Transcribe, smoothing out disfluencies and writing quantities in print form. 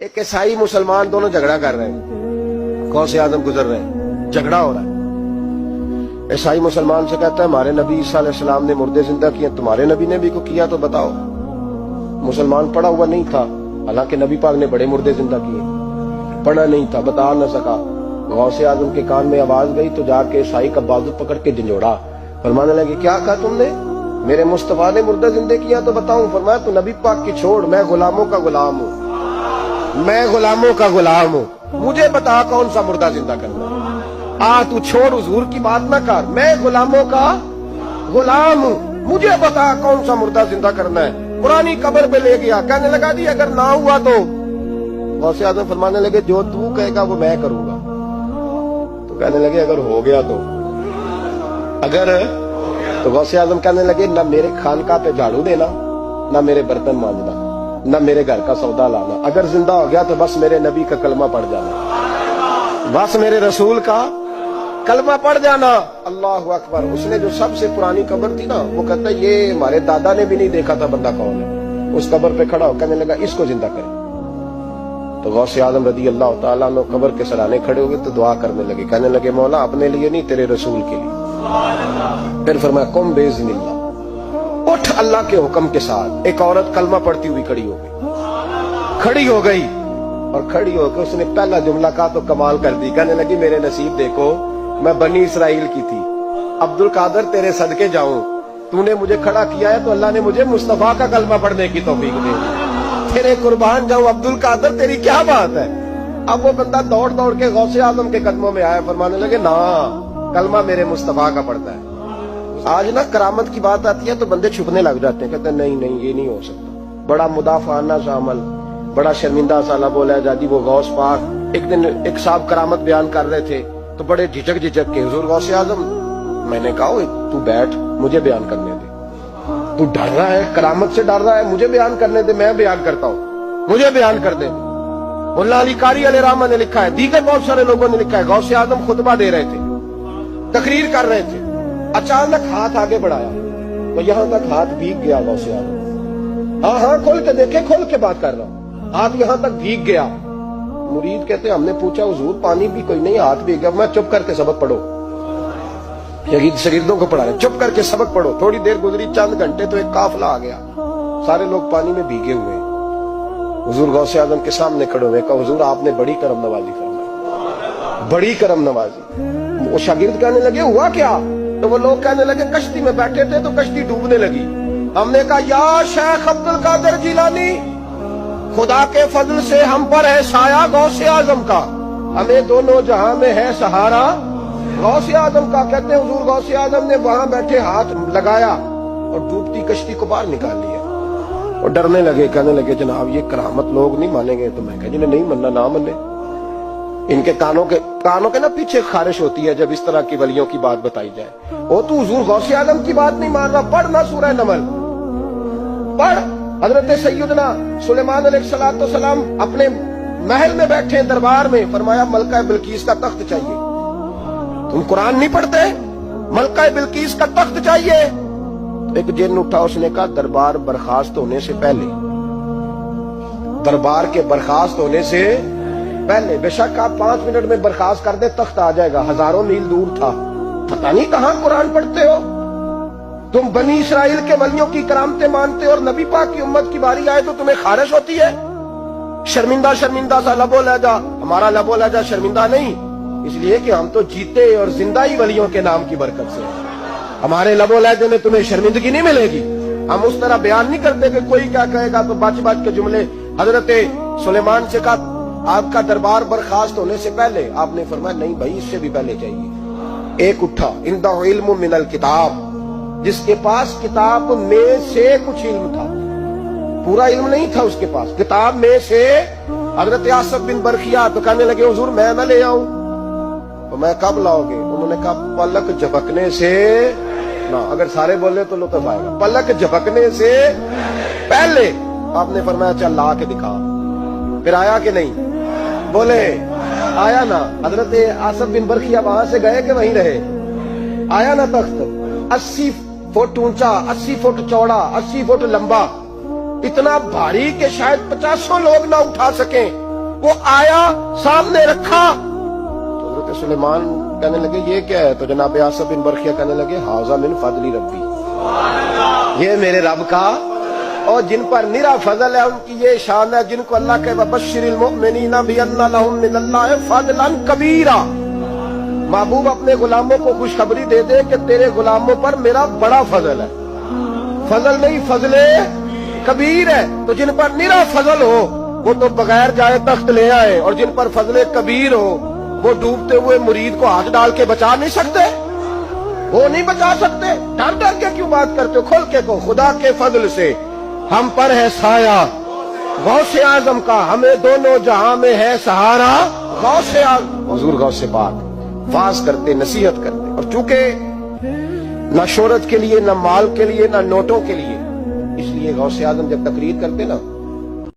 ایک عیسائی مسلمان دونوں جھگڑا کر رہے ہیں، غوث اعظم گزر رہے ہیں، جھگڑا ہو رہا ہے۔ عیسائی مسلمان سے کہتا ہے ہمارے نبی عیسیٰ علیہ السلام نے مردے زندہ کیے، تمہارے نبی نے بھی کو کیا تو بتاؤ۔ مسلمان پڑھا ہوا نہیں تھا، حالانکہ نبی پاک نے بڑے مردے زندہ کیے، پڑھا نہیں تھا، بتا نہ سکا۔ غوث اعظم کے کان میں آواز گئی تو جا کے عیسائی کا بازو پکڑ کے جھنجھوڑا، فرمانے لگے کیا کہا تم نے؟ میرے مصطفیٰ نے مردہ زندہ کیا تو بتاؤں؟ فرمایا تو نبی پاک کی چھوڑ، میں غلاموں کا غلام ہوں، میں غلاموں کا غلام ہوں، مجھے بتا کون سا مردہ زندہ کرنا ہے۔ تو چھوڑ حضور کی بات نہ کر، میں غلاموں کا غلام ہوں، مجھے بتا کون سا مردہ زندہ کرنا ہے۔ پرانی قبر پہ لے گیا، کہنے لگا جی اگر نہ ہوا تو؟ غوث اعظم فرمانے لگے جو تو کہے گا وہ میں کروں گا۔ تو کہنے لگے اگر ہو گیا تو؟ تو غوث اعظم کہنے لگے نہ میرے خانقاہ پہ جھاڑو دینا، نہ میرے برتن مانجنا، نہ میرے گھر کا سودا لانا، اگر زندہ ہو گیا تو بس میرے نبی کا کلمہ پڑھ جانا، بس میرے رسول کا کلمہ پڑھ جانا۔ اللہ اکبر۔ اس نے جو سب سے پرانی قبر تھی نا، وہ کہتا ہے یہ ہمارے دادا نے بھی نہیں دیکھا تھا بندہ کون ہے۔ اس قبر پہ کھڑا ہو کہنے لگا اس کو زندہ کرے۔ تو غوث اعظم رضی اللہ تعالیٰ عنہ قبر کے سرانے کھڑے ہوئے تو دعا کرنے لگے، کہنے لگے مولا اپنے لیے نہیں تیرے رسول کے لیے۔ پھر فرمایا قم باذن اللہ، اٹھ اللہ کے حکم کے ساتھ۔ ایک عورت کلمہ پڑھتی ہوئی کھڑی ہو گئی، اور کھڑی ہو کے اس نے پہلا جملہ کہا تو کمال کر دی، کہنے لگی میرے نصیب دیکھو، میں بنی اسرائیل کی تھی، عبد القادر تیرے صدقے جاؤں، تو نے مجھے کھڑا کیا ہے تو اللہ نے مجھے مصطفیٰ کا کلمہ پڑھنے کی توفیق دی، تیرے قربان جاؤں عبد القادر، تیری کیا بات ہے؟ اب وہ بندہ دوڑ دوڑ کے غوث اعظم کے قدموں میں آیا، فرمانے لگے نا کلمہ میرے مصطفیٰ کا پڑھتا ہے۔ آج نا کرامت کی بات آتی ہے تو بندے چھپنے لگ جاتے ہیں، کہتے ہیں نہیں نہیں یہ نہیں ہو سکتا، بڑا مدافعانہ سا عمل، بڑا شرمندہ سا نہ بولا جاتی۔ وہ غوث پاک ایک دن ایک صاحب کرامت بیان کر رہے تھے تو بڑے جھجک کے حضور غوث اعظم، میں نے کہا تو بیٹھ مجھے بیان کرنے دے، تو ڈر رہا ہے کرامت سے ڈر رہا ہے، مجھے بیان کرنے دے، میں بیان کرتا ہوں، مجھے بیان کر دے۔ مولانا علی قاری علیہ رحمہ نے لکھا ہے، دیگر بہت سارے لوگوں نے لکھا ہے، غوث اعظم خطبہ دے رہے تھے، تقریر کر رہے تھے، اچانک ہاتھ آگے بڑھایا تو یہاں تک ہاتھ بھیگ گیا غوث اعظم۔ ہاں کھول کے دیکھے، کھول کے بات کر رہا ہوں، ہاتھ یہاں تک بھیگ گیا۔ مرید کہتے ہم نے پوچھا حضور پانی بھی کوئی نہیں، ہاتھ بھیگ گیا۔ میں چپ کر کے سبق پڑھو، شاگردوں کو پڑھا رہے، چپ کر کے سبق پڑھو۔ تھوڑی دیر گزری، چند گھنٹے تو ایک قافلہ آ گیا، سارے لوگ پانی میں بھیگے ہوئے، حضور غوث اعظم کے سامنے کھڑے ہوئے، کہا حضور آپ نے بڑی کرم نوازی فرمائی، بڑی کرم نوازی۔ وہ شاگرد کہنے لگے ہوا کیا؟ تو وہ لوگ کہنے لگے کشتی میں بیٹھے تھے تو کشتی ڈوبنے لگی، ہم نے کہا یا شیخ عبد القادر جیلانی، خدا کے فضل سے ہم پر ہے سایہ غوث اعظم کا، ہمیں دونوں جہاں میں ہے سہارا غوث اعظم کا۔ کہتے ہیں حضور غوث اعظم نے وہاں بیٹھے ہاتھ لگایا اور ڈوبتی کشتی کو باہر نکال لیا، اور ڈرنے لگے، کہنے لگے جناب یہ کرامت لوگ نہیں مانیں گے۔ تو میں کہا جنہیں نہیں ماننا نہ مانے، ان کے کانوں کے نا پیچھے خارش ہوتی ہے جب اس طرح کی ولیوں کی بات بتائی جائے۔ وہ تو حضور غوث اعظم کی بات نہیں مان رہا، پڑھ نہ سورہ نمل پڑھ۔ حضرت سیدنا سلیمان علیہ السلام اپنے محل میں بیٹھے دربار میں، فرمایا ملکہ بلقیس کا تخت چاہیے۔ تم قرآن نہیں پڑھتے؟ ملکہ بلقیس کا تخت چاہیے۔ ایک جن اٹھا، اس نے کہا دربار برخاست ہونے سے پہلے، دربار کے برخاست ہونے سے پہلے، بے شک آپ 5 منٹ میں برخاست کر دے تخت آ جائے گا، ہزاروں میل دور تھا، پتہ نہیں کہاں قرآن پڑھتے ہو تم، بنی اسرائیل کے ولیوں کی کرامتیں مانتے اور نبی پاک کی امت کی باری آئے تو تمہیں خارش ہوتی ہے۔ شرمندہ سا لب و لہجہ، ہمارا لب و لہجہ شرمندہ نہیں، اس لیے کہ ہم تو جیتے اور زندہ ہی ولیوں کے نام کی برکت سے، ہمارے لب و لہجے میں تمہیں شرمندگی نہیں ملے گی، ہم اس طرح بیان نہیں کرتے کہ کوئی کیا کہے گا تو بچ کے جملے۔ حضرت سلیمان سے کہا آپ کا دربار برخاست ہونے سے پہلے، آپ نے فرمایا نہیں بھائی اس سے بھی پہلے چاہیے۔ ایک اٹھا، عندہ علم من الکتاب، جس کے پاس کتاب میں سے کچھ علم تھا، پورا علم نہیں تھا اس کے پاس، کتاب میں سے۔ حضرت آصف بن برخیا تو کہنے لگے حضور میں نہ لے آؤں؟ تو میں کب لاؤ گے؟ انہوں نے کہا پلک جھپکنے سے نہ، اگر سارے بولے تو لطف آئے گا، پلک جھپکنے سے پہلے۔ آپ نے فرمایا چل لا کے دکھا۔ پھر آیا کہ نہیں؟ بولے آیا نا۔ حضرت آصف بن برخیا وہاں سے گئے کہ وہیں رہے؟ آیا نا تخت، 80 فٹ اونچا، 80 فٹ چوڑا، 80 فٹ لمبا، اتنا بھاری کہ شاید 50 لوگ نہ اٹھا سکیں، وہ آیا سامنے رکھا تو حضرت سلیمان کہنے لگے یہ کیا ہے؟ تو جناب آصف بن برخیہ کہنے لگے ھذا من فضل ربی، یہ میرے رب کا، اور جن پر نرا فضل ہے ان کی یہ شان ہے جن کو اللہ کے وبشر المؤمنین بان لهم من اللہ فضلا کبیرا، محبوب اپنے غلاموں کو خوشخبری دے دے کہ تیرے غلاموں پر میرا بڑا فضل ہے، فضل نہیں فضل کبیر ہے۔ تو جن پر نرا فضل ہو وہ تو بغیر جائے تخت لے آئے، اور جن پر فضل کبیر ہو وہ ڈوبتے ہوئے مرید کو ہاتھ ڈال کے بچا نہیں سکتے، وہ نہیں بچا سکتے۔ ڈر ڈر کے کیوں بات کرتے ہو؟ کھول کے کو خدا کے فضل سے ہم پر ہے سایہ غوث اعظم کا، ہمیں دونوں جہاں میں ہے سہارا غوث اعظم۔ حضور غوث پاک واز کرتے، نصیحت کرتے، اور چونکہ نہ شہرت کے لیے، نہ مال کے لیے، نہ نوٹوں کے لیے، اس لیے غوث اعظم جب تقریر کرتے نا